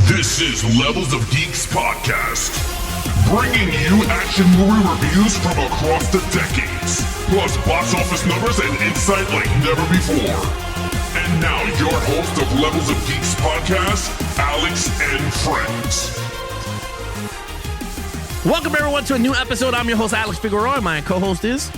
This is Levels of Geeks Podcast, bringing you action movie reviews from across the decades, plus box office numbers and insight like never before. And now your host of Levels of Geeks Podcast, Alex and Friends. Welcome everyone to a new episode. I'm your host, Alex Figueroa. My co-host is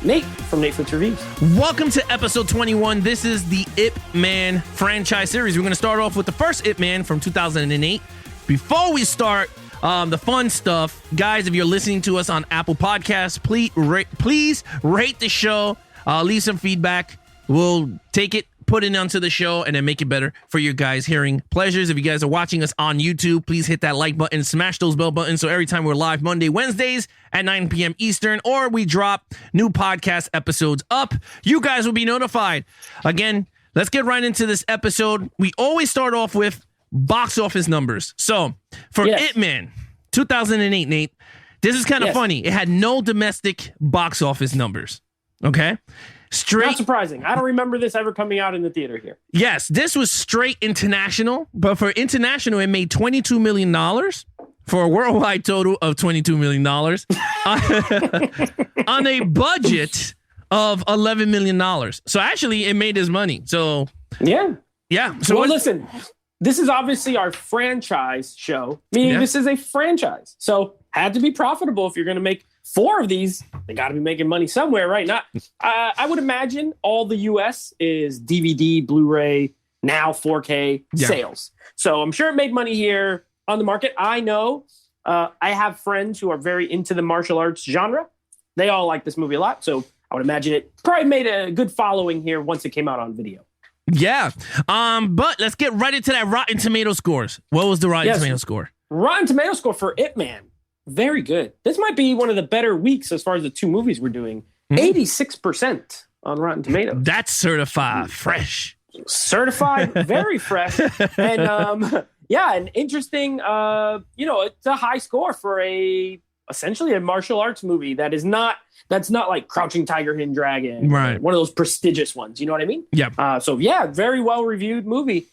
Nate from Nate Flips Reviews. Welcome to episode 21. This is the Ip Man franchise series. We're going to start off with the first Ip Man from 2008. Before we start the fun stuff, guys, if you're listening to us on Apple Podcasts, please rate the show, leave some feedback. We'll take it, put it onto the show, and then make it better for your guys' hearing pleasures. If you guys are watching us on YouTube, please hit that like button, smash those bell buttons, so every time we're live Monday, Wednesdays at 9 p.m. Eastern, or we drop new podcast episodes up, you guys will be notified. Again, let's get right into this episode. We always start off with box office numbers. So, for Ip Man, 2008, Nate, this is kind of funny. It had no domestic box office numbers. Okay? Not surprising. I don't remember this ever coming out in the theater here. Yes, this was straight international, but for international, it made $22 million for a worldwide total of $22 million on a budget of $11 million. So actually, it made his money. So yeah. So well, listen, this is obviously our franchise show, meaning this is a franchise. So had to be profitable if you're going to make 4 of these. They got to be making money somewhere, right? Not, I would imagine all the US is DVD, Blu-ray, now 4K sales. So I'm sure it made money here on the market. I know I have friends who are very into the martial arts genre. They all like this movie a lot. So I would imagine it probably made a good following here once it came out on video. Yeah. But let's get right into that Rotten Tomato scores. What was the Rotten Tomato score? Rotten Tomato score for Ip Man. Very good. This might be one of the better weeks as far as the 2 movies we're doing. 86% on Rotten Tomatoes. That's certified fresh. Certified, very fresh. And an interesting, it's a high score for essentially a martial arts movie that's not like Crouching Tiger, Hidden Dragon. Right. One of those prestigious ones. You know what I mean? Yeah. Very well reviewed movie.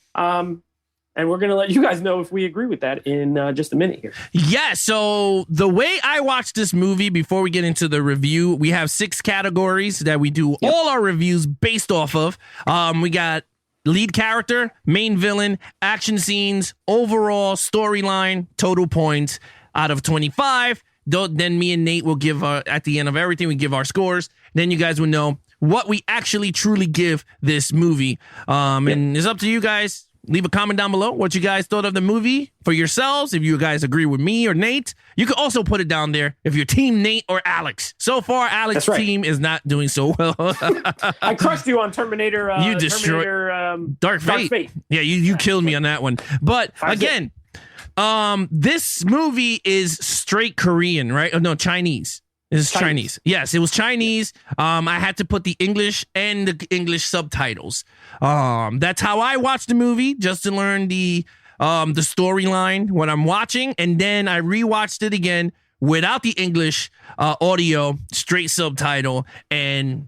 And we're going to let you guys know if we agree with that in just a minute here. Yeah, so the way I watched this movie, before we get into the review, we have 6 categories that we do all our reviews based off of. We got lead character, main villain, action scenes, overall storyline, total points out of 25. Then me and Nate will give, at the end of everything, we give our scores. Then you guys will know what we actually truly give this movie. And it's up to you guys. Leave a comment down below what you guys thought of the movie for yourselves. If you guys agree with me or Nate, you can also put it down there if you're team Nate or Alex. So far, Alex's team is not doing so well. I crushed you on Terminator. You destroyed Dark Fate. Yeah, you killed me on that one. But again, this movie is straight Korean, right? Oh, no, Chinese. It's Chinese. Yes, it was Chinese. I had to put the English and the English subtitles. That's how I watched the movie, just to learn the storyline when I'm watching, and then I rewatched it again without the English audio, straight subtitle, and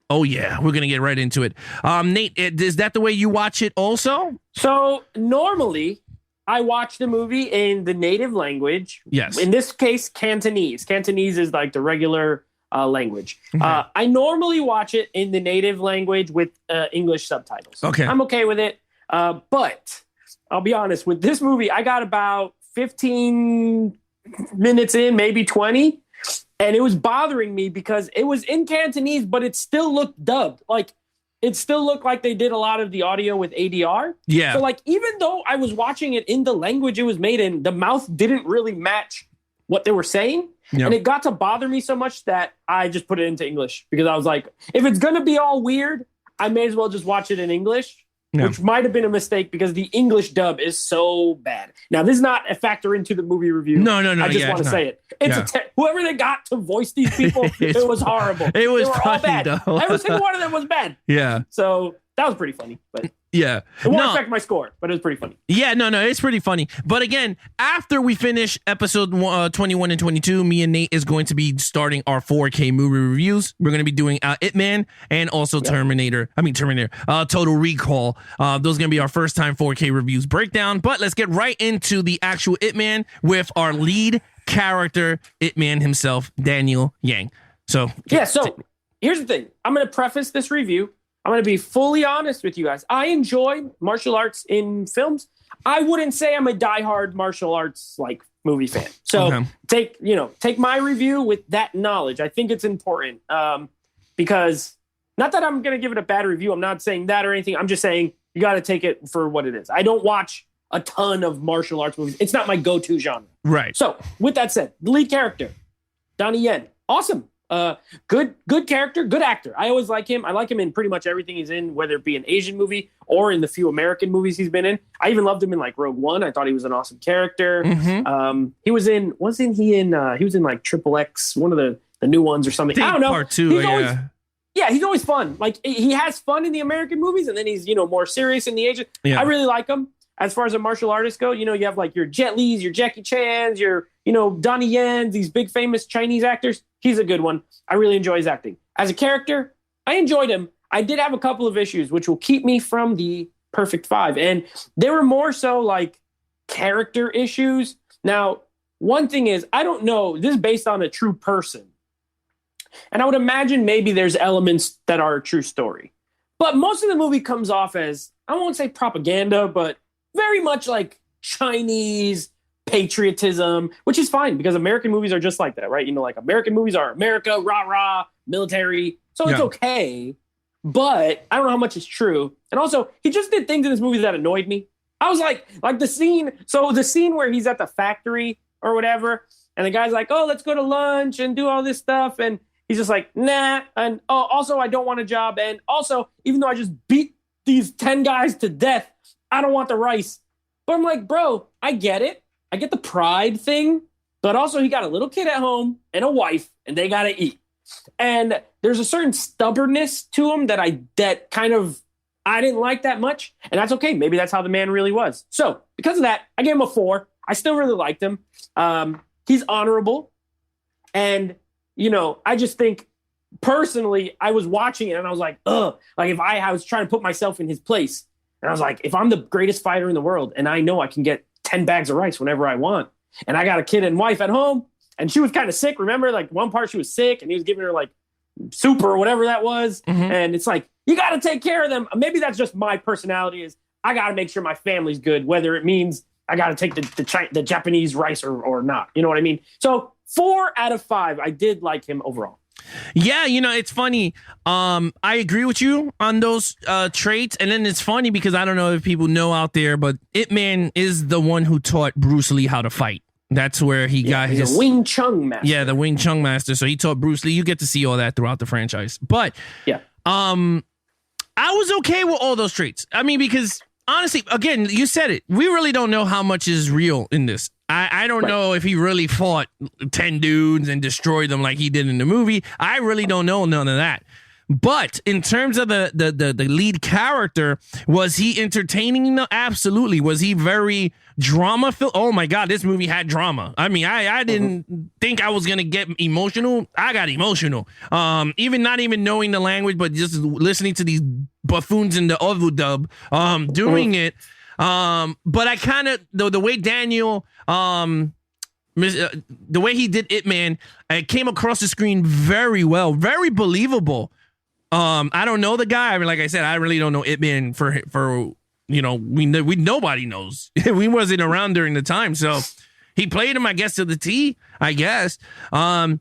we're gonna get right into it. Nate, is that the way you watch it also? So normally I watch the movie in the native language. Yes. In this case, Cantonese. Cantonese is like the regular language. Okay. I normally watch it in the native language with English subtitles. Okay. I'm okay with it. But I'll be honest, with this movie, I got about 15 minutes in, maybe 20. And it was bothering me because it was in Cantonese, but it still looked dubbed. Like, it still looked like they did a lot of the audio with ADR. Yeah. So, like, even though I was watching it in the language it was made in, the mouth didn't really match what they were saying. Yep. And it got to bother me so much that I just put it into English because I was like, if it's going to be all weird, I may as well just watch it in English. Which might have been a mistake because the English dub is so bad. Now, this is not a factor into the movie review. No. I just want to say it. It's whoever they got to voice these people, it was horrible. It was they were all bad. Though. Every single one of them was bad. Yeah. So that was pretty funny, but Yeah. it won't affect my score, but it was pretty funny. Yeah, no, it's pretty funny. But again, after we finish episode 21 and 22, me and Nate is going to be starting our 4K movie reviews. We're going to be doing Ip Man and also Terminator, Total Recall. Those are going to be our first time 4K reviews breakdown. But let's get right into the actual Ip Man with our lead character, Ip Man himself, Daniel Yang. So here's the thing. I'm going to preface this review. I'm going to be fully honest with you guys. I enjoy martial arts in films. I wouldn't say I'm a diehard martial arts like movie fan. So take my review with that knowledge. I think it's important because not that I'm going to give it a bad review. I'm not saying that or anything. I'm just saying you got to take it for what it is. I don't watch a ton of martial arts movies. It's not my go-to genre. Right. So with that said, the lead character, Donnie Yen, awesome. Good character, good actor. I always like him. I like him in pretty much everything he's in, whether it be an Asian movie or in the few American movies he's been in. I even loved him in like Rogue One. I thought he was an awesome character. He was in like Triple X, one of the new ones or something. I don't know. Part 2, he's always fun. Like he has fun in the American movies, and then he's more serious in the Asian. Yeah. I really like him. As far as a martial artist go, you have like your Jet Li's, your Jackie Chan's, your Donnie Yen's, these big famous Chinese actors. He's a good one. I really enjoy his acting. As a character, I enjoyed him. I did have a couple of issues, which will keep me from the perfect 5. And they were more so like character issues. Now, one thing is, I don't know, this is based on a true person. And I would imagine maybe there's elements that are a true story. But most of the movie comes off as, I won't say propaganda, but very much like Chinese patriotism, which is fine because American movies are just like that, right? Like American movies are America, rah-rah, military. So it's okay. But I don't know how much is true. And also, he just did things in this movie that annoyed me. I was like the scene where he's at the factory or whatever, and the guy's like, oh, let's go to lunch and do all this stuff. And he's just like, nah. And also, I don't want a job. And also, even though I just beat these 10 guys to death, I don't want the rice. But I'm like, bro, I get it. I get the pride thing. But also, he got a little kid at home and a wife, and they got to eat. And there's a certain stubbornness to him that I didn't like that much. And that's okay. Maybe that's how the man really was. So because of that, I gave him a 4. I still really liked him. He's honorable. And, I just think personally, I was watching it and I was like, ugh. Like if I was trying to put myself in his place. And I was like, if I'm the greatest fighter in the world and I know I can get 10 bags of rice whenever I want, and I got a kid and wife at home, and she was kind of sick. Remember, like one part she was sick and he was giving her like soup or whatever that was. And it's like, you got to take care of them. Maybe that's just my personality is I got to make sure my family's good, whether it means I got to take the Japanese rice or not. You know what I mean? So 4 out of 5. I did like him overall. Yeah, it's funny. I agree with you on those traits. And then it's funny because I don't know if people know out there, but Ip Man is the one who taught Bruce Lee how to fight. That's where he got his Wing Chun master. Yeah, the Wing Chun master. So he taught Bruce Lee. You get to see all that throughout the franchise. But I was okay with all those traits. I mean, because honestly, again, you said it. We really don't know how much is real in this. I don't know if he really fought 10 dudes and destroyed them like he did in the movie. I really don't know none of that. But in terms of the lead character, was he entertaining? No, absolutely. Was he very drama filled? Oh my God, this movie had drama. I mean, I didn't think I was gonna get emotional. I got emotional. Even not even knowing the language, but just listening to these buffoons in the overdub, doing it. But I kind of the way Daniel, the way he did Ip Man, it came across the screen very well, very believable. I don't know the guy. I mean, like I said, I really don't know Ip Man for nobody knows. We wasn't around during the time, so he played him, I guess, to the T. I guess. There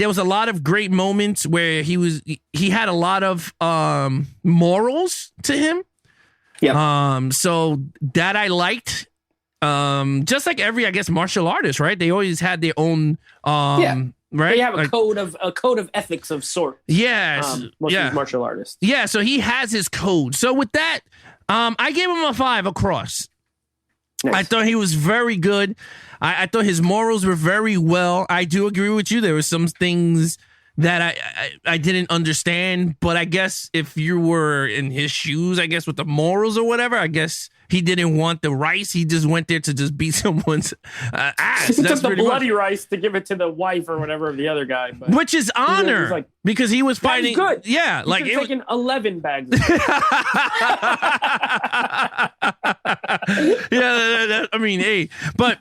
was a lot of great moments where he had a lot of morals to him. Yeah. So that I liked. Just like every, I guess, martial artist, right? They always had their own right? They have a code of ethics of sorts. Yes. Most of these martial artists. Yeah, so he has his code. So with that, I gave him a 5 across. Nice. I thought he was very good. I thought his morals were very well. I do agree with you. There were some things that I didn't understand. But I guess if you were in his shoes, I guess with the morals or whatever, I guess he didn't want the rice. He just went there to just beat someone's ass. He took the bloody rice to give it to the wife or whatever of the other guy. But which is honor, like, because he was fighting. Good. Yeah, he like it taken 11 bags. Yeah, I mean, hey, but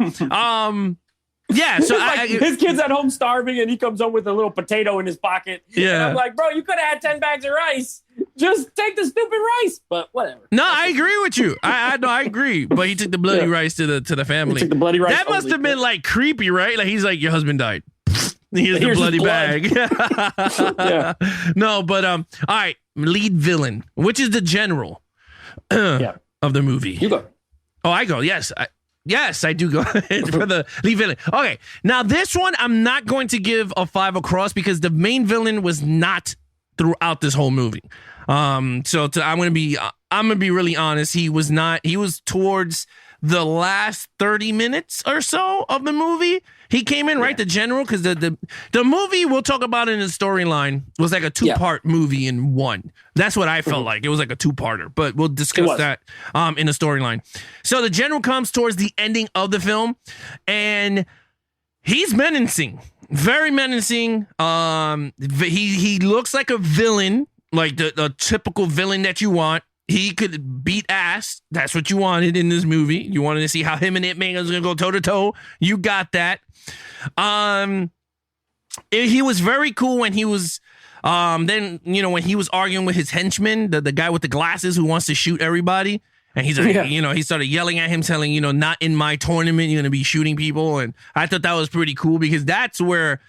yeah. So his kid's at home starving, and he comes home with a little potato in his pocket. Yeah, and I'm like, bro, you could have had 10 bags of rice. Just take the stupid rice. But whatever. No, I agree with you. I agree. But he took the bloody rice to the family. He took the bloody rice. That must have been like creepy, right? Like he's like, your husband died. Here's the bloody bag. Yeah. No, but all right, lead villain, which is the general of the movie. You go. Oh, I go. Yes. Yes, I do go for the lead villain. Okay, now this one I'm not going to give a 5 across because the main villain was not throughout this whole movie. I'm gonna be really honest. He was not. He was towards the last 30 minutes or so of the movie. He came in, right? The general, because the movie we'll talk about in the storyline was like a 2-part movie in one. That's what I felt like. It was like a 2-parter, but we'll discuss that in the storyline. So the general comes towards the ending of the film, and he's menacing, very menacing. He looks like a villain, like the typical villain that you want. He could beat ass. That's what you wanted in this movie. You wanted to see how him and Ip Man was gonna go toe to toe. You got that. He was very cool when he was then when he was arguing with his henchman, the guy with the glasses who wants to shoot everybody. And he's like, he started yelling at him, telling, not in my tournament, you're gonna be shooting people. And I thought that was pretty cool because that's where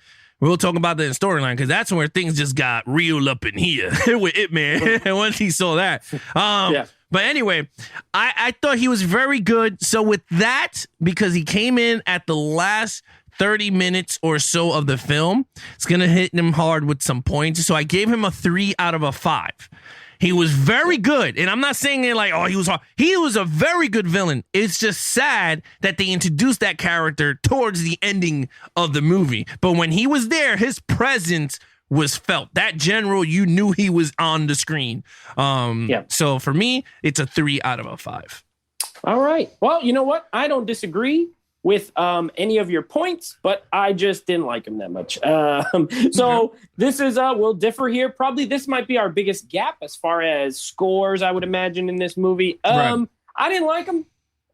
we'll talk about the storyline, because that's where things just got real up in here with Ip Man. And once he saw that. But anyway, I thought he was very good. So with that, because he came in at the last 30 minutes or so of the film, it's going to hit him hard with some points. So I gave him a 3 out of a 5. He was very good. And I'm not saying it like, oh, he was hard. He was a very good villain. It's just sad that they introduced that character towards the ending of the movie. But when he was there, his presence was felt. That general, you knew he was on the screen. So for me, it's a 3 out of a 5. All right. Well, you know what? I don't disagree with any of your points, but I just didn't like him that much. So this is, we'll differ here. Probably this might be our biggest gap as far as scores, I would imagine, in this movie. I didn't like him.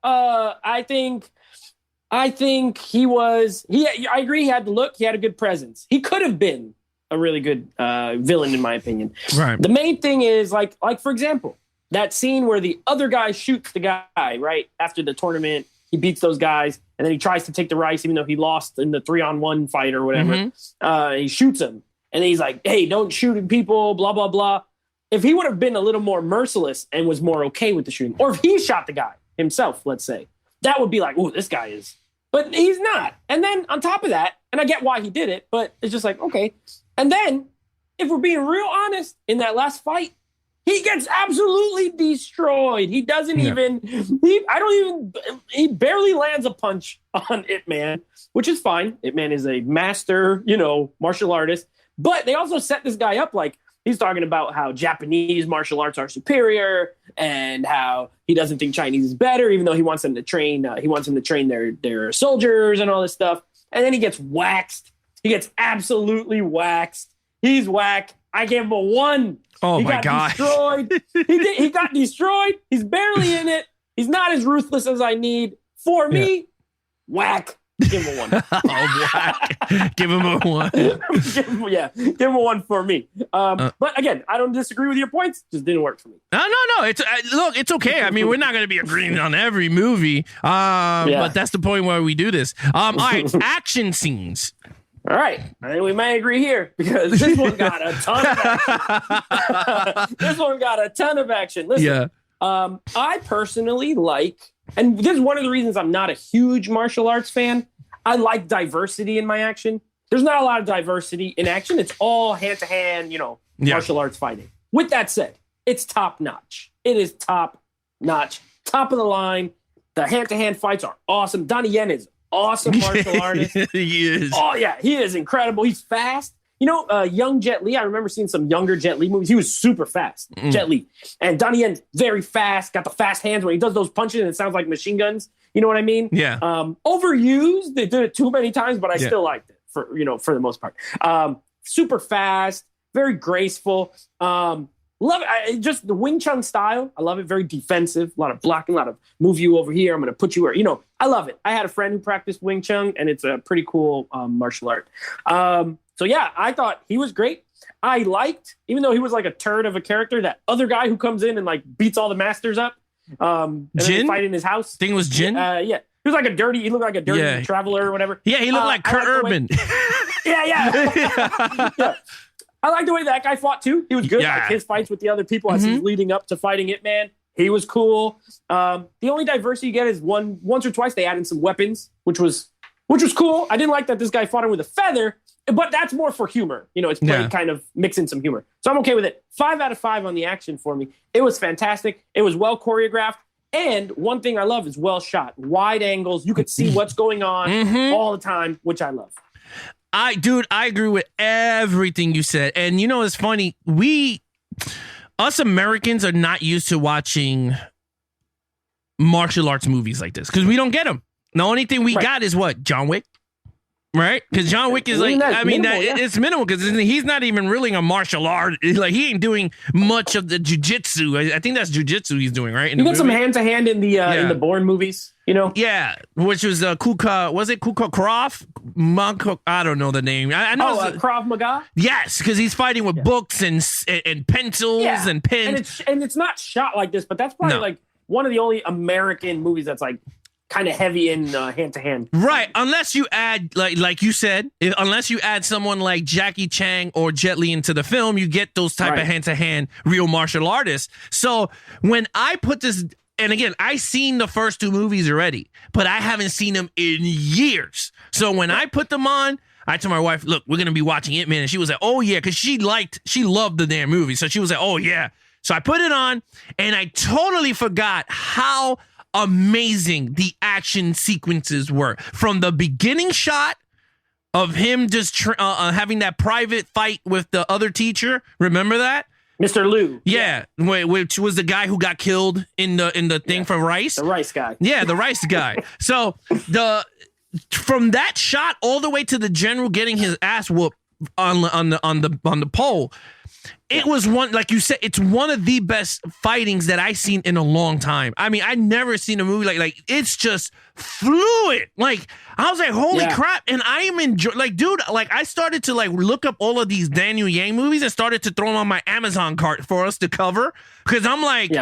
I think he was, I agree, he had the look, he had a good presence. He could have been a really good villain, in my opinion. Right. The main thing is, like for example, that scene where the other guy shoots the guy, right, after the tournament. He beats those guys, and then he tries to take the rice, even though he lost in the 3-on-1 fight or whatever. He shoots him, and then he's like, hey, don't shoot at people, blah, blah, blah. If he would have been a little more merciless and was more okay with the shooting, or if he shot the guy himself, let's say, that would be like, oh, this guy is. But he's not. And then on top of that, and I get why he did it, but it's just like, okay. And then, if we're being real honest, in that last fight, he gets absolutely destroyed. He doesn't even, he barely lands a punch on Ip Man, which is fine. Ip Man is a master, martial artist. But they also set this guy up like he's talking about how Japanese martial arts are superior and how he doesn't think Chinese is better, even though he wants them to train, their soldiers and all this stuff. And then he gets waxed. He gets absolutely waxed. He's whack. I gave him a 1. Oh, my God. Destroyed. He got destroyed. He's barely in it. He's not as ruthless as I need. For me, whack. Give him a 1. Whack. Give him a 1. Give him a 1 for me. But again, I don't disagree with your points. Just didn't work for me. No. It's okay. I mean, we're not going to be agreeing on every movie. But that's the point where we do this. All right, action scenes. All right, I think we may agree here because this one got a ton of action. Listen, I personally like, and this is one of the reasons I'm not a huge martial arts fan. I like diversity in my action. There's not a lot of diversity in action. It's all hand-to-hand, martial arts fighting. With that said, it's top-notch. It is top-notch, top of the line. The hand-to-hand fights are awesome. Donnie Yen is awesome martial artist. He is. Oh, yeah. He is incredible. He's fast. young Jet Li. I remember seeing some younger Jet Li movies. He was super fast, Jet Li. And Donnie Yen, very fast, got the fast hands when he does those punches and it sounds like machine guns. You know what I mean? Yeah. Overused. They did it too many times, but I still liked it for the most part. Super fast, very graceful. Love it. Just the Wing Chun style. I love it. Very defensive. A lot of blocking, a lot of move you over here. I'm going to put you where, I love it. I had a friend who practiced Wing Chun, and it's a pretty cool martial art. So, yeah, I thought he was great. I liked, even though he was like a turd of a character, that other guy who comes in and like beats all the masters up. And Jin? then fight in his house. Thing was Jin? Yeah. He was like he looked like a dirty traveler or whatever. Yeah, he looked like Kurt Urban. Yeah. I like the way that guy fought too. He was good. Yeah. Like his fights with the other people as he's leading up to fighting Ip Man. He was cool. The only diversity you get is once or twice they added some weapons, which was cool. I didn't like that this guy fought him with a feather, but that's more for humor. It's played kind of mixing some humor. So I'm okay with it. 5 out of 5 on the action for me. It was fantastic. It was well choreographed. And one thing I love is well shot. Wide angles. You could see what's going on all the time, which I love. I agree with everything you said. And it's funny. Us Americans are not used to watching martial arts movies like this because we don't get them. The only thing we got is what? John Wick. Right? Because John Wick is it's minimal because he's not even really a martial art. Like he ain't doing much of the jujitsu. I think that's jujitsu he's doing, right? You got some hand to hand in the Bourne movies, Yeah, which was Kuka. Was it Kuka Krav? I don't know the name. I know Krav Maga. Yes, because he's fighting with books and pencils and pins. And it's not shot like this, but that's probably like one of the only American movies that's like kind of heavy in hand to hand. Right. Unless you add, like you said, unless you add someone like Jackie Chan or Jet Li into the film, you get those type of hand to hand real martial artists. So when I put this, and again, I seen the first 2 movies already, but I haven't seen them in years. So when I put them on, I told my wife, look, we're going to be watching Ip Man. And she was like, oh yeah. Cause she loved the damn movie. So she was like, oh yeah. So I put it on and I totally forgot how amazing the action sequences were from the beginning shot of him just having that private fight with the other teacher. Remember that? Mr. Liu. Yeah. Which was the guy who got killed in the thing for Rice. The Rice guy. Yeah, the Rice guy. So from that shot all the way to the general getting his ass whooped on the pole. It was one, like you said, it's one of the best fightings that I've seen in a long time. I mean, I never seen a movie like it's just fluid. Like I was like, holy crap. And I am enjoying, dude, I started to look up all of these Daniel Yang movies and started to throw them on my Amazon cart for us to cover. Cause I'm like,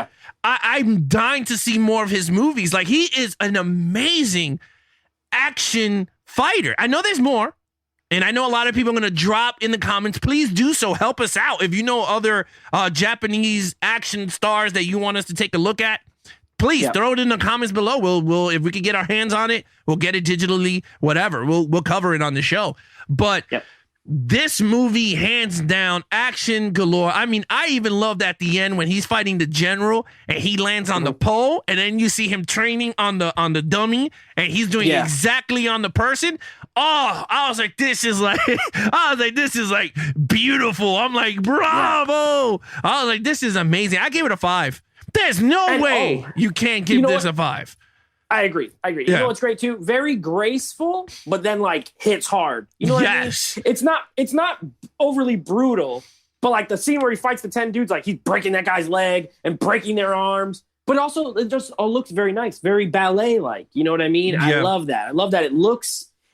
I'm dying to see more of his movies. Like he is an amazing action fighter. I know there's more. And I know a lot of people are going to drop in the comments. Please do so. Help us out. If you know other Japanese action stars that you want us to take a look at, please throw it in the comments below. We'll if we can get our hands on it, we'll get it digitally, whatever. We'll cover it on the show. But this movie, hands down, action galore. I mean, I even loved at the end when he's fighting the general and he lands on the pole, and then you see him training on the dummy, and he's doing exactly on the person. Oh, I was like, this is beautiful. I'm like, bravo. I was like, this is amazing. I gave it a 5. There's no way you can't give this a 5. I agree. Yeah. You know what's great too? Very graceful, but then hits hard. You know what I mean? It's not overly brutal, but the scene where he fights the 10 dudes, he's breaking that guy's leg and breaking their arms. But also it just all looks very nice, very ballet-like. You know what I mean? Yeah. I love that.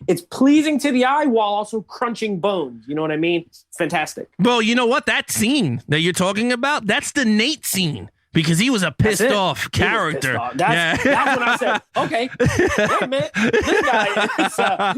It's pleasing to the eye while also crunching bones. You know what I mean? It's fantastic. Well, you know what? That scene that you're talking about, that's the Nate scene. Because he was a pissed off character. That's when I said, okay, wait a minute. This guy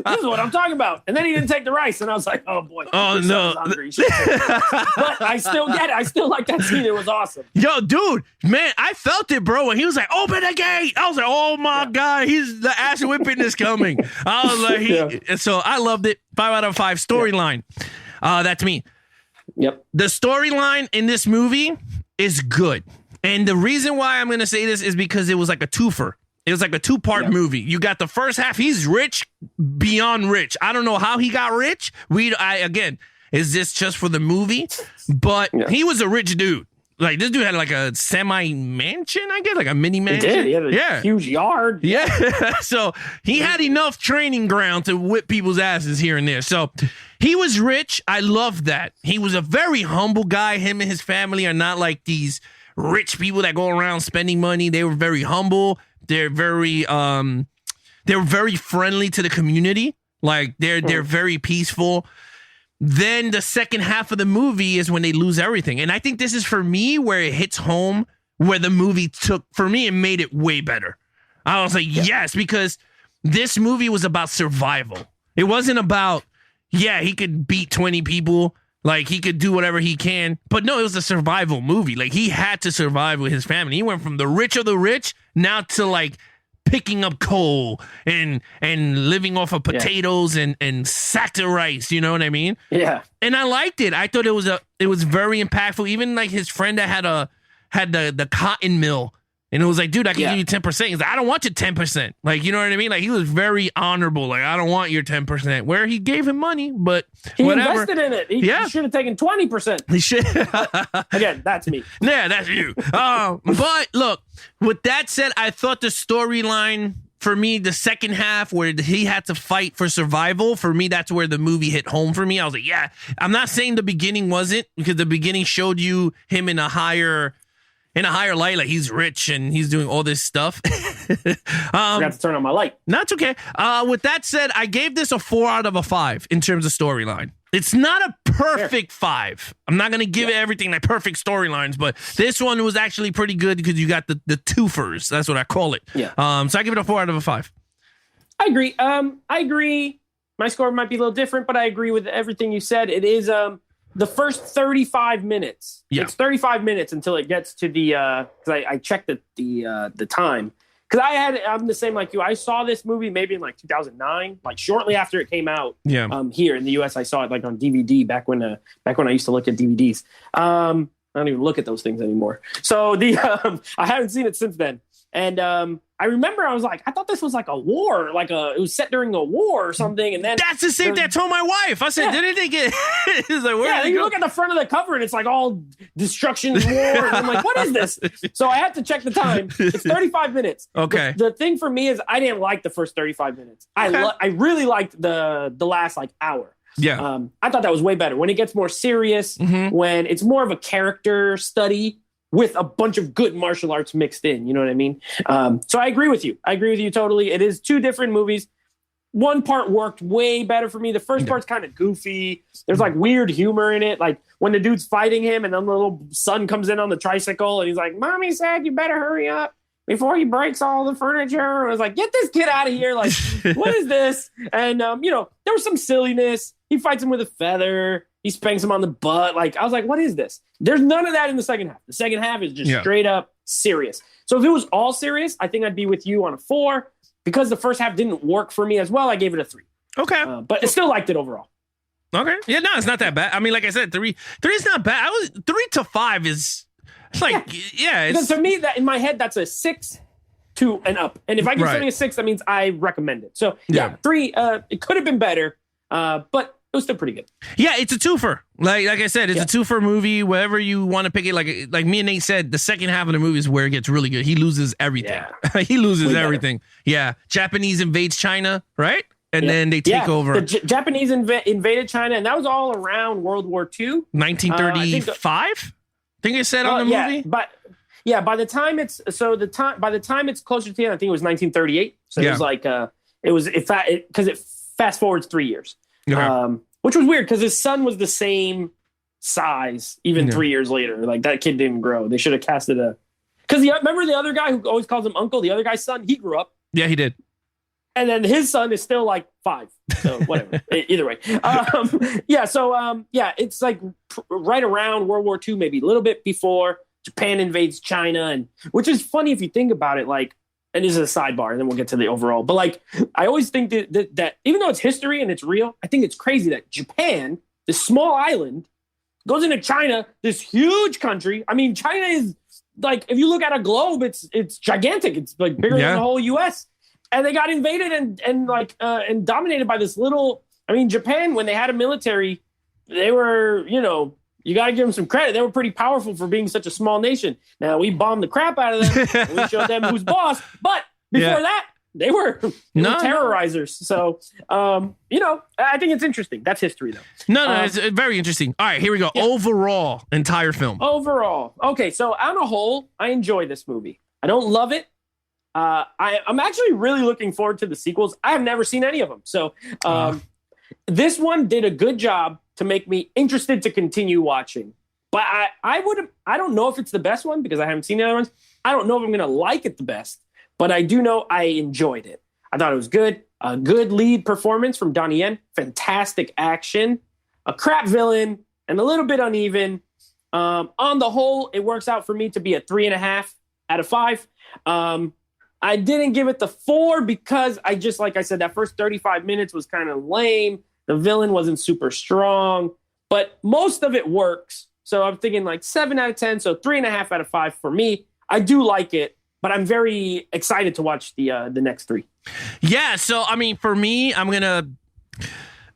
this is what I'm talking about. And then he didn't take the rice. And I was like, oh boy. Oh no. But I still get it. I still like that scene. It was awesome. Yo, dude, man, I felt it, bro. And he was like, open the gate. I was like, oh my God, the ass whipping is coming. I was like, so I loved it. 5 out of 5 storyline. That's me. Yep. The storyline in this movie is good. And the reason why I'm going to say this is because it was like a twofer. It was like a 2-part movie. You got the first half. He's rich beyond rich. I don't know how he got rich. Again, is this just for the movie? But he was a rich dude. Like, this dude had like a semi-mansion, I guess, like a mini mansion. He did. He had a huge yard. Yeah. So he had enough training ground to whip people's asses here and there. So he was rich. I love that. He was a very humble guy. Him and his family are not like these rich people that go around spending money. They were very humble. They're very friendly to the community. Like, they're very peaceful. Then the second half of the movie is when they lose everything. And I think this is, for me, where it hits home, where the movie took, for me, it made it way better. I was like, yes, because this movie was about survival. It wasn't about, he could beat 20 people. Like, he could do whatever he can. But no, it was a survival movie. Like, he had to survive with his family. He went from the rich of the rich now to, like, picking up coal and living off of potatoes and sacks of rice, you know what I mean? Yeah. And I liked it. I thought it was very impactful. Even like his friend that had the cotton mill, and it was like, dude, I can give you 10%. He's like, I don't want your 10%. Like, you know what I mean? Like, he was very honorable. Like, I don't want your 10%. Where he gave him money, but he whatever. invested in it. He should have taken 20%. He should. Again, that's me. Yeah, that's you. But look, with that said, I thought the storyline, for me, the second half where he had to fight for survival, for me, that's where the movie hit home for me. I was like, yeah, I'm not saying the beginning wasn't, because the beginning showed you him in a higher light, like he's rich and he's doing all this stuff. Forgot to turn on my light. That's okay. With that said, I gave this a 4 out of 5 in terms of storyline. It's not a perfect 5. I'm not going to give it everything like perfect storylines, but this one was actually pretty good because you got the twofers. That's what I call it. Yeah. So I give it a 4 out of 5. I agree. I agree. My score might be a little different, but I agree with everything you said. It is the first 35 minutes. Yeah. It's 35 minutes until it gets to the because I checked the time. Because I'm the same like you. I saw this movie maybe in like 2009, like shortly after it came out. Yeah. Here in the US, I saw it like on DVD back when I used to look at DVDs. I don't even look at those things anymore. So I haven't seen it since then. And I remember I was like, I thought this was like a war, it was set during a war or something. And then that's the same thing I told my wife. I said, didn't they get? It's like, where you look at the front of the cover and it's like all destruction, war. And I'm like, what is this? So I had to check the time. It's 35 minutes. Okay. The thing for me is I didn't like the first 35 minutes. I really liked the last like hour. Yeah. I thought that was way better when it gets more serious, when it's more of a character study with a bunch of good martial arts mixed in. You know what I mean? So I agree with you. I agree with you totally. It is 2 different movies. One part worked way better for me. The first part's kind of goofy. There's like weird humor in it. Like when the dude's fighting him and then the little son comes in on the tricycle and he's like, Mommy said you better hurry up before he breaks all the furniture. I was like, get this kid out of here. Like, what is this? And, there was some silliness. He fights him with a feather. He spanks him on the butt. Like, I was like, what is this? There's none of that in the second half. The second half is just straight up serious. So if it was all serious, I think I'd be with you on a 4. Because the first half didn't work for me as well, I gave it a 3. Okay. But I still liked it overall. Okay. Yeah, no, it's not that bad. I mean, like I said, 3 is not bad. 3 to 5 is, it's like, Because to me, that in my head, that's a 6 to and up. And if I give something a 6, that means I recommend it. So 3, it could have been better, but it was still pretty good. Yeah, it's a twofer. Like I said, it's a twofer movie. Wherever you want to pick it, like me and Nate said, the second half of the movie is where it gets really good. He loses everything. Yeah. He loses everything. Yeah, Japanese invades China, right? And then they take over. The Japanese invaded China, and that was all around World War II. 1935. I think it said on the movie. But by the time it's closer to the end, I think it was 1938. So it was like because it fast forwards 3 years. Okay. Which was weird because his son was the same size even 3 years later. Like that kid didn't grow. They should have casted because remember the other guy who always calls him uncle, the other guy's son, he grew up. Yeah, he did. And then his son is still like 5. So whatever. Either way. It's like right around World War II, maybe a little bit before Japan invades China. And which is funny if you think about it, like, and this is a sidebar, and then we'll get to the overall. But like, I always think that even though it's history and it's real, I think it's crazy that Japan, this small island, goes into China, this huge country. I mean, China is like, if you look at a globe, it's gigantic. It's like bigger than the whole U.S. And they got invaded and dominated by this little. I mean, Japan, when they had a military, they were, you got to give them some credit. They were pretty powerful for being such a small nation. Now, we bombed the crap out of them. And we showed them who's boss. But before that, they were terrorizers. So, I think it's interesting. That's history, though. No, it's very interesting. All right, here we go. Yeah. Overall, entire film. Overall. Okay, so on a whole, I enjoy this movie. I don't love it. I'm actually really looking forward to the sequels. I have never seen any of them. So this one did a good job to make me interested to continue watching. But I don't know if it's the best one because I haven't seen the other ones. I don't know if I'm going to like it the best. But I do know I enjoyed it. I thought it was good. A good lead performance from Donnie Yen. Fantastic action. A crap villain. And a little bit uneven. On the whole, it works out for me to be a 3.5 out of 5. I didn't give it the 4 because like I said, that first 35 minutes was kind of lame. The villain wasn't super strong. But most of it works. So I'm thinking like 7 out of 10. So 3.5 out of 5 for me. I do like it. But I'm very excited to watch the next 3. Yeah, so I mean, for me, I'm gonna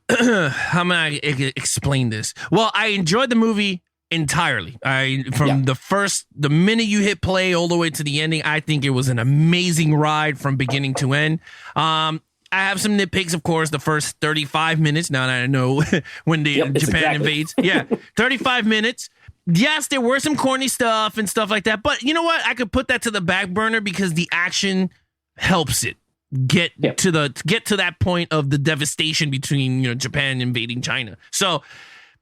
how am I explain this? Well, I enjoyed the movie entirely. The minute you hit play all the way to the ending, I think it was an amazing ride from beginning to end. I have some nitpicks, of course. The first 35 minutes. Now that I know when Japan invades, 35 minutes. Yes, there were some corny stuff and stuff like that, but you know what? I could put that to the back burner because the action helps it get to that point of the devastation between Japan invading China. So,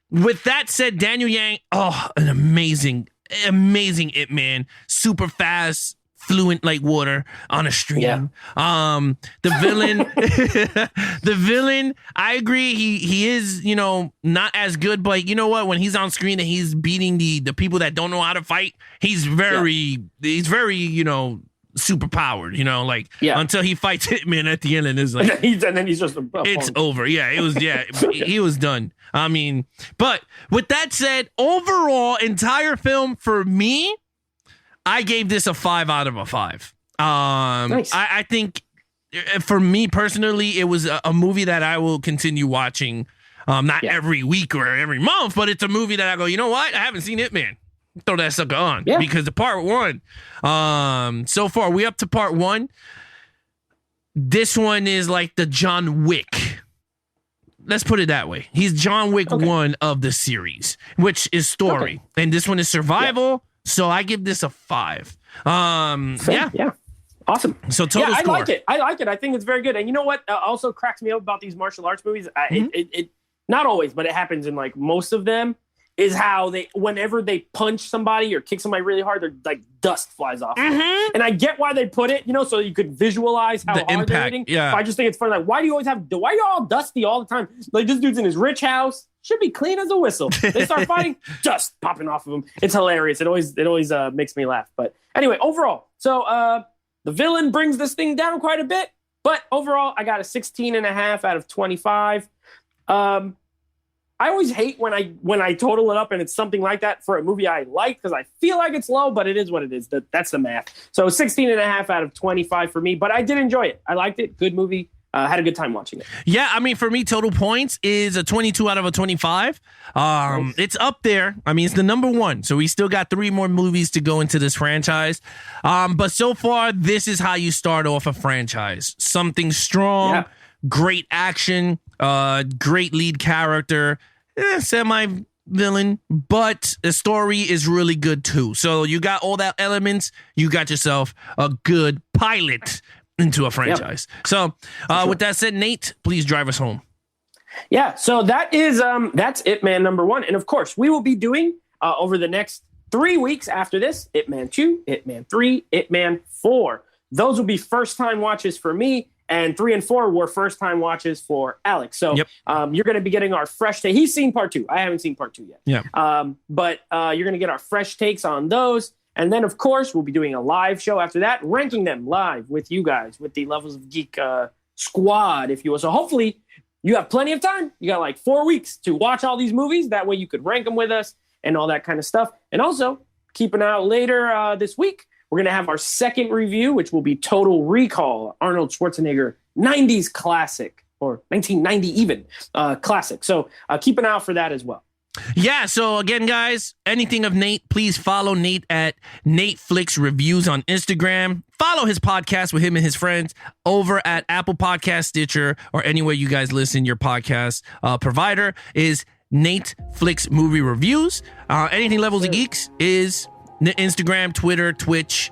with that said, Daniel Yang, an amazing Ip Man, super fast. Fluent like water on a stream. Yeah. The villain, I agree. He is, not as good, but you know what? When he's on screen and he's beating the people that don't know how to fight, he's very, super powered, until he fights Hitman at the end and is like, and then he's just it's over. Yeah, it was, he was done. I mean, but with that said, overall, entire film for me, I gave this a 5 out of a 5. Nice. I think for me personally, it was a movie that I will continue watching. Not every week or every month, but it's a movie that I go, you know what? I haven't seen Ip Man. Throw that sucker on because the part 1. So far, we up to part 1. This one is like the John Wick. Let's put it that way. He's John Wick 1 of the series, which is story, and this one is survival. Yeah. So I give this a 5. Yeah. Awesome. So total score. I like it. I think it's very good. And you know what also cracks me up about these martial arts movies? It not always, but it happens in like most of them, is how whenever they punch somebody or kick somebody really hard, they're like dust flies off. Mm-hmm. And I get why they put it, so you could visualize how hard impact, they're hitting. Yeah. But I just think it's funny. Like, why are you all dusty all the time? Like, this dude's in his rich house. Should be clean as a whistle. They start fighting, dust popping off of them. It's hilarious. It always makes me laugh. But anyway, overall, so the villain brings this thing down quite a bit. But overall, I got a 16.5 out of 25. I always hate when I total it up and it's something like that for a movie I like because I feel like it's low, but it is what it is. That's the math. So 16.5 out of 25 for me. But I did enjoy it. I liked it. Good movie. Had a good time watching it. Yeah, I mean, for me, total points is a 22 out of a 25. Nice. It's up there. I mean, it's the number 1. So we still got 3 more movies to go into this franchise. But so far, this is how you start off a franchise. Something strong, great action, great lead character, semi-villain, but the story is really good too. So you got all that elements. You got yourself a good pilot into a franchise. Yep. So with that said, Nate, please drive us home. Yeah, so that's Ip Man number 1. And of course, we will be doing over the next 3 weeks after this, Ip Man 2, Ip Man 3, Ip Man 4. Those will be first-time watches for me, and 3 and 4 were first-time watches for Alex. So you're going to be getting our fresh take. He's seen part 2. I haven't seen part 2 yet. Yeah. But you're going to get our fresh takes on those. And then, of course, we'll be doing a live show after that, ranking them live with you guys, with the Levels of Geek squad, if you will. So hopefully you have plenty of time. You got like 4 weeks to watch all these movies. That way you could rank them with us and all that kind of stuff. And also, keep an eye out later this week. We're going to have our second review, which will be Total Recall, Arnold Schwarzenegger, 90s classic. or 1990 even classic. So keep an eye out for that as well. Yeah, so again, guys, anything of Nate, please follow Nate at NateFlix Reviews on Instagram. Follow his podcast with him and his friends over at Apple Podcast, Stitcher, or anywhere you guys listen. Your podcast provider is NateFlix Movie Reviews. Anything Levels of Geeks is Instagram, Twitter, Twitch,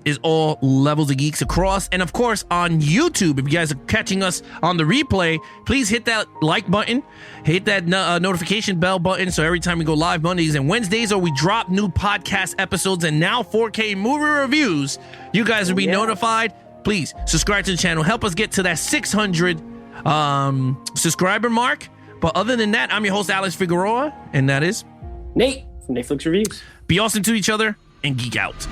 is all Levels of Geeks across. And of course on YouTube, if you guys are catching us on the replay, please hit that like button, hit that notification bell button, so every time we go live Mondays and Wednesdays, or we drop new podcast episodes and now 4K movie reviews, you guys will be notified. Please subscribe to the channel, help us get to that 600 subscriber mark. But other than that, I'm your host, Alex Figueroa, and that is Nate from NateFlix Reviews. Be awesome to each other and geek out.